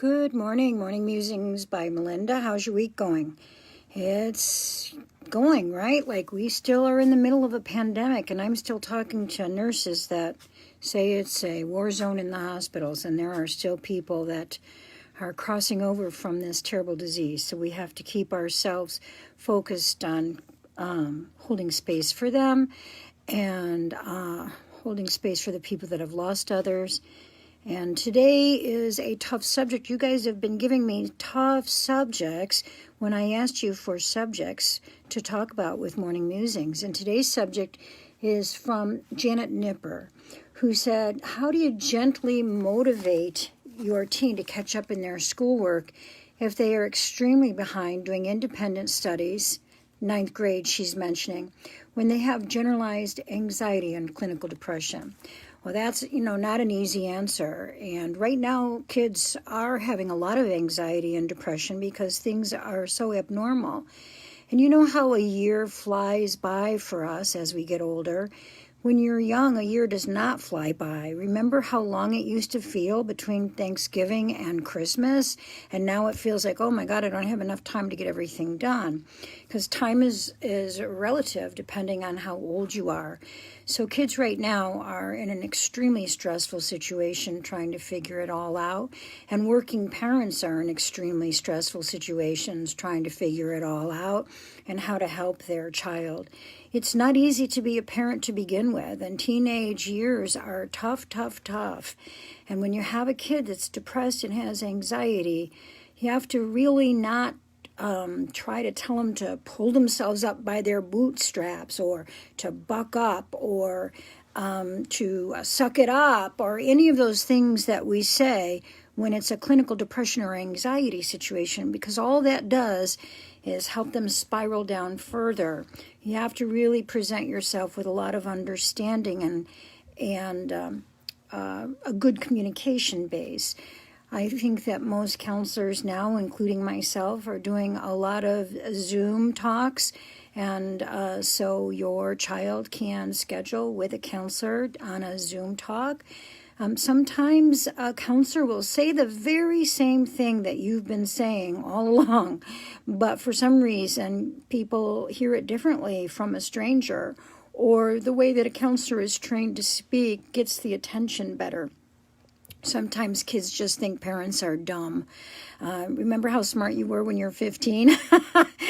Good morning, Morning Musings by Melinda. How's your week going? It's going, right? Like we still are in the middle of a pandemic, and I'm still talking to nurses that say it's a war zone in the hospitals, and there are still people that are crossing over from this terrible disease. So we have to keep ourselves focused on holding space for them and holding space for the people that have lost others. And today is a tough subject. You guys have been giving me tough subjects when I asked you for subjects to talk about with Morning Musings. And today's subject is from Janet Nipper, who said, how do you gently motivate your teen to catch up in their schoolwork if they are extremely behind doing independent studies, 9th grade she's mentioning, when they have generalized anxiety and clinical depression? Well, that's, not an easy answer. And right now, kids are having a lot of anxiety and depression because things are so abnormal. And you know how a year flies by for us as we get older? When you're young, a year does not fly by. Remember how long it used to feel between Thanksgiving and Christmas? And now it feels like, oh my God, I don't have enough time to get everything done. Because time is relative depending on how old you are. So kids right now are in an extremely stressful situation trying to figure it all out. And working parents are in extremely stressful situations trying to figure it all out and how to help their child. It's not easy to be a parent to begin with, and teenage years are tough. And when you have a kid that's depressed and has anxiety, you have to really not try to tell them to pull themselves up by their bootstraps or to buck up or to suck it up or any of those things that we say when it's a clinical depression or anxiety situation, because all that does is help them spiral down further. You have to really present yourself with a lot of understanding and a good communication base. I think that most counselors now, including myself, are doing a lot of Zoom talks, and so your child can schedule with a counselor on a Zoom talk. Sometimes a counselor will say the very same thing that you've been saying all along, but for some reason people hear it differently from a stranger, or the way that a counselor is trained to speak gets the attention better. Sometimes kids just think parents are dumb. Remember how smart you were when you were 15?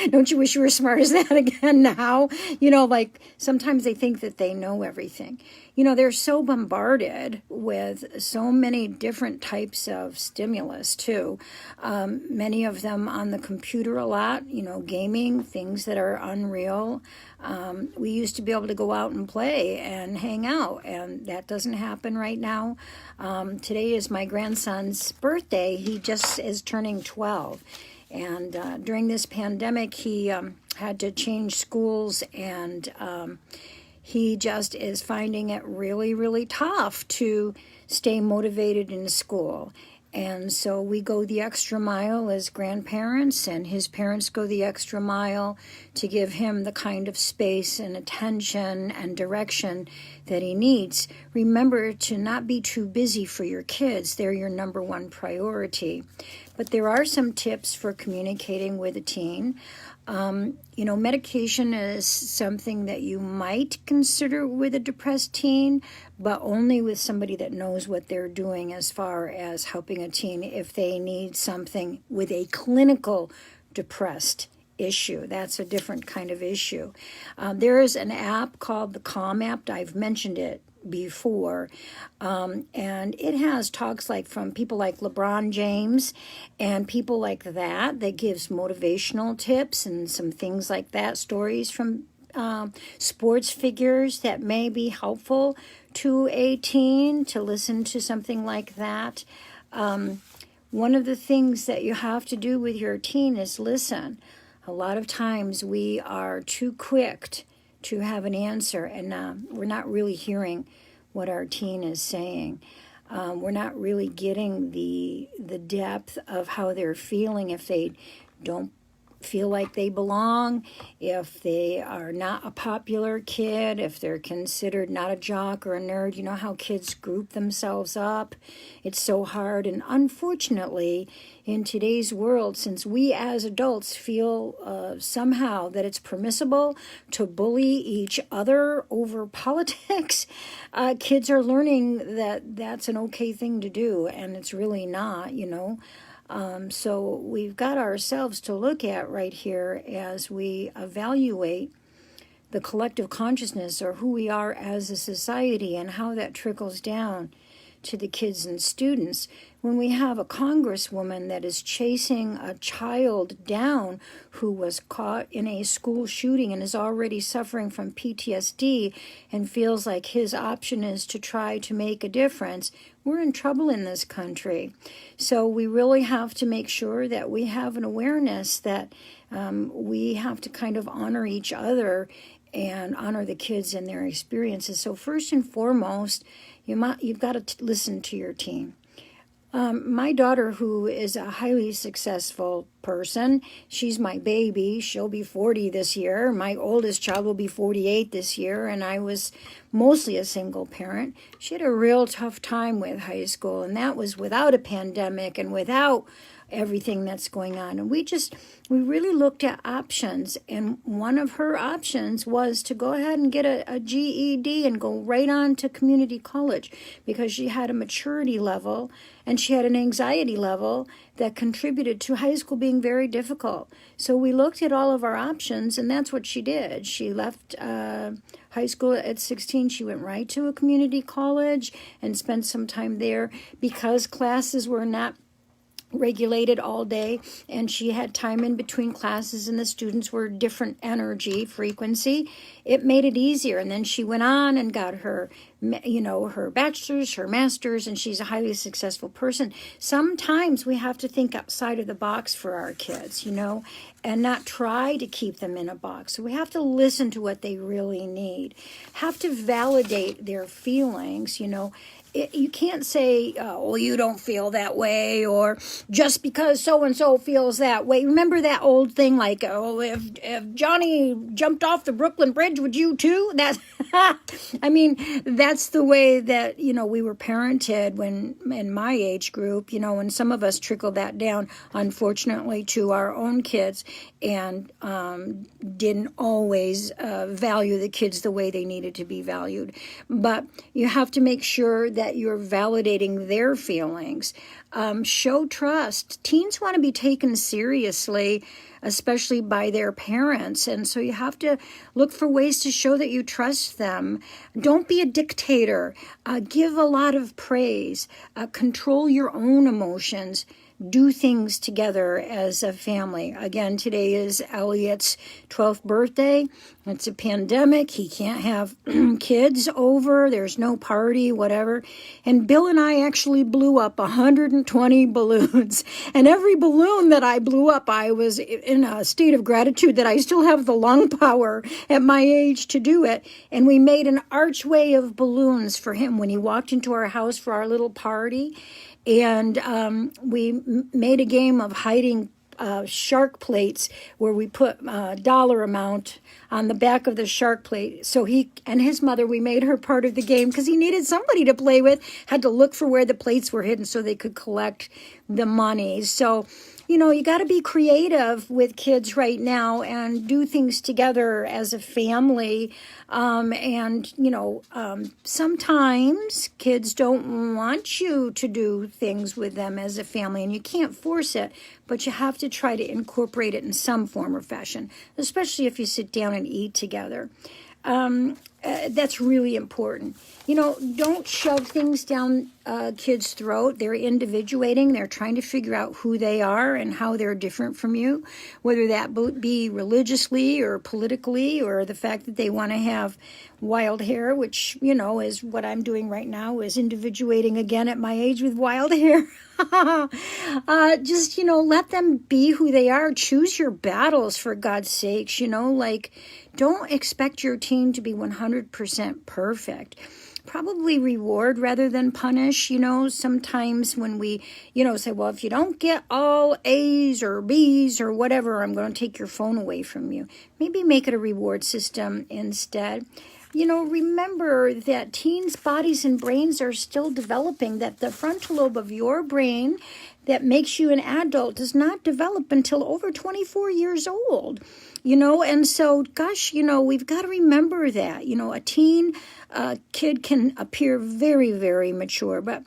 Don't you wish you were as smart as that again now? Like sometimes they think that they know everything. They're so bombarded with so many different types of stimulus too. Many of them on the computer a lot, gaming, things that are unreal. We used to be able to go out and play and hang out, and that doesn't happen right now. Today is my grandson's birthday. He just is turning 12. And during this pandemic, he had to change schools, and he just is finding it really, really tough to stay motivated in school. And so we go the extra mile as grandparents, and his parents go the extra mile to give him the kind of space and attention and direction that he needs. Remember to not be too busy for your kids. They're your number one priority. But there are some tips for communicating with a teen. Medication is something that you might consider with a depressed teen, but only with somebody that knows what they're doing as far as helping a teen if they need something with a clinical depressed issue. That's a different kind of issue. There is an app called the Calm app. I've mentioned it before, and it has talks like from people like LeBron James and people like that gives motivational tips and some things like that, stories from sports figures that may be helpful to a teen to listen to something like that. One of the things that you have to do with your teen is listen. A lot of times we are too quick to have an answer, and we're not really hearing what our teen is saying. We're not really getting the depth of how they're feeling if they don't feel like they belong, if they are not a popular kid, if they're considered not a jock or a nerd. You know how kids group themselves up? It's so hard. And unfortunately, in today's world, since we as adults feel somehow that it's permissible to bully each other over politics, kids are learning that that's an okay thing to do, and it's really not, you know. So we've got ourselves to look at right here as we evaluate the collective consciousness, or who we are as a society, and how that trickles down to the kids and students. When we have a congresswoman that is chasing a child down who was caught in a school shooting and is already suffering from PTSD and feels like his option is to try to make a difference, we're in trouble in this country. So we really have to make sure that we have an awareness that we have to kind of honor each other and honor the kids and their experiences. So first and foremost, you've got to listen to your teen. My daughter, who is a highly successful person, she's my baby. She'll be 40 this year. My oldest child will be 48 this year, and I was mostly a single parent. She had a real tough time with high school, and that was without a pandemic and without everything that's going on. And we really looked at options, and one of her options was to go ahead and get a GED and go right on to community college, because she had a maturity level and she had an anxiety level that contributed to high school being very difficult. So we looked at all of our options, and that's what she did. She left high school at 16. She went right to a community college and spent some time there, because classes were not regulated all day, and she had time in between classes, and the students were different energy frequency. It made it easier. And then she went on and got her her bachelor's, her master's, and she's a highly successful person. Sometimes we have to think outside of the box for our kids, and not try to keep them in a box. So we have to listen to what they really need, have to validate their feelings. You can't say, well, you don't feel that way, or just because so-and-so feels that way. Remember that old thing like, oh, if Johnny jumped off the Brooklyn Bridge, would you too? That's the way that, we were parented when in my age group, and some of us trickled that down, unfortunately, to our own kids, and didn't always value the kids the way they needed to be valued. But you have to make sure that you're validating their feelings. Show trust. Teens want to be taken seriously, especially by their parents. And so you have to look for ways to show that you trust them. Don't be a dictator. Give a lot of praise. Control your own emotions. Do things together as a family. Again, today is Elliot's 12th birthday. It's a pandemic. He can't have kids over. There's no party, whatever. And Bill and I actually blew up 120 balloons. And every balloon that I blew up, I was in a state of gratitude that I still have the lung power at my age to do it. And we made an archway of balloons for him when he walked into our house for our little party. And we made a game of hiding shark plates, where we put a dollar amount on the back of the shark plate. So he and his mother, we made her part of the game, because he needed somebody to play with, had to look for where the plates were hidden so they could collect the money. So, you got to be creative with kids right now and do things together as a family. Sometimes kids don't want you to do things with them as a family, and you can't force it, but you have to try to incorporate it in some form or fashion, especially if you sit down and eat together. That's really important. Don't shove things down kids' throat. They're individuating. They're trying to figure out who they are and how they're different from you, whether that be religiously or politically, or the fact that they want to have wild hair, which, is what I'm doing right now, is individuating again at my age with wild hair. Just, let them be who they are. Choose your battles, for God's sakes. Don't expect your teen to be 100% perfect. probably reward rather than punish. Sometimes when we, say, well, if you don't get all A's or B's or whatever, I'm going to take your phone away from you. Maybe make it a reward system instead. Remember that teens' bodies and brains are still developing, that the frontal lobe of your brain that makes you an adult does not develop until over 24 years old. And so, gosh, we've got to remember that. A teen kid can appear very, very mature, but,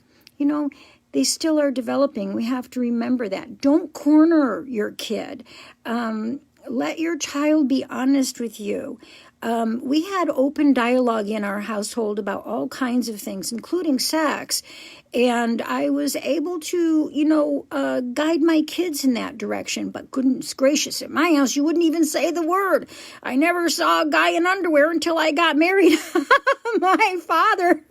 they still are developing. We have to remember that. Don't corner your kid. Let your child be honest with you. We had open dialogue in our household about all kinds of things, including sex. And I was able to, guide my kids in that direction. But goodness gracious, at my house, you wouldn't even say the word. I never saw a guy in underwear until I got married. My father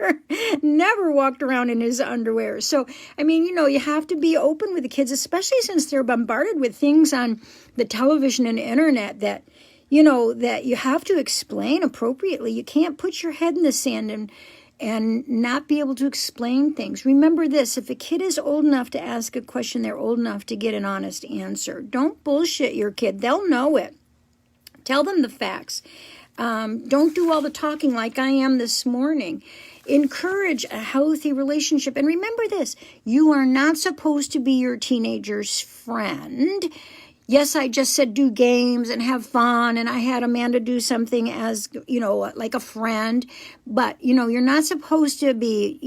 never walked around in his underwear. So, you have to be open with the kids, especially since they're bombarded with things on the television and internet that you have to explain appropriately. You can't put your head in the sand and not be able to explain things. Remember this, if a kid is old enough to ask a question, they're old enough to get an honest answer. Don't bullshit your kid. They'll know it. Tell them the facts. Don't do all the talking like I am this morning. Encourage a healthy relationship. And remember this, you are not supposed to be your teenager's friend. Yes, I just said do games and have fun, and I had Amanda do something as, like a friend. But, you're not supposed to be,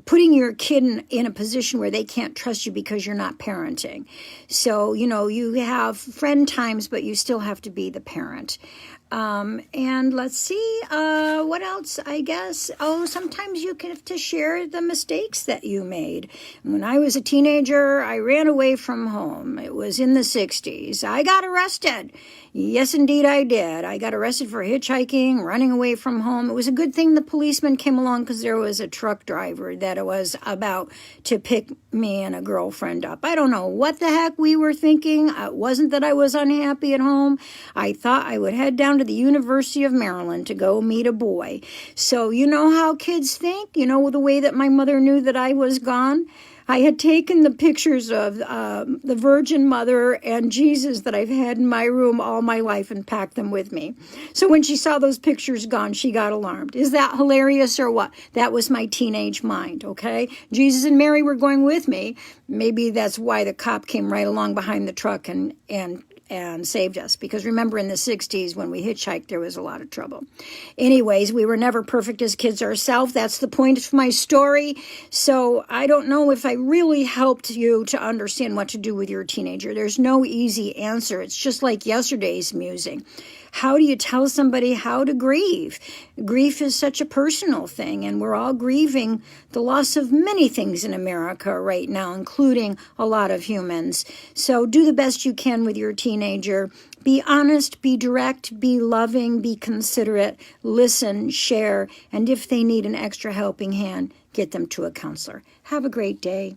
putting your kid in a position where they can't trust you because you're not parenting. So, you have friend times, but you still have to be the parent. And let's see, what else, I guess. Oh, sometimes you have to share the mistakes that you made. When I was a teenager, I ran away from home. It was in the 60s. I got arrested. Yes, indeed, I did. I got arrested for hitchhiking, running away from home. It was a good thing the policeman came along because there was a truck driver that was about to pick me and a girlfriend up. I don't know what the heck we were thinking. It wasn't that I was unhappy at home. I thought I would head down to the University of Maryland to go meet a boy. So you know how kids think? The way that my mother knew that I was gone? I had taken the pictures of the Virgin Mother and Jesus that I've had in my room all my life and packed them with me. So when she saw those pictures gone, she got alarmed. Is that hilarious or what? That was my teenage mind, okay? Jesus and Mary were going with me. Maybe that's why the cop came right along behind the truck and saved us. Because remember, in the 60s, when we hitchhiked, there was a lot of trouble. Anyways, we were never perfect as kids ourselves. That's the point of my story. So I don't know if I really helped you to understand what to do with your teenager. There's no easy answer. It's just like yesterday's musing. How do you tell somebody how to grieve? Grief is such a personal thing, and we're all grieving the loss of many things in America right now, including a lot of humans. So do the best you can with your teenager. Be honest, be direct, be loving, be considerate, listen, share, and if they need an extra helping hand, get them to a counselor. Have a great day.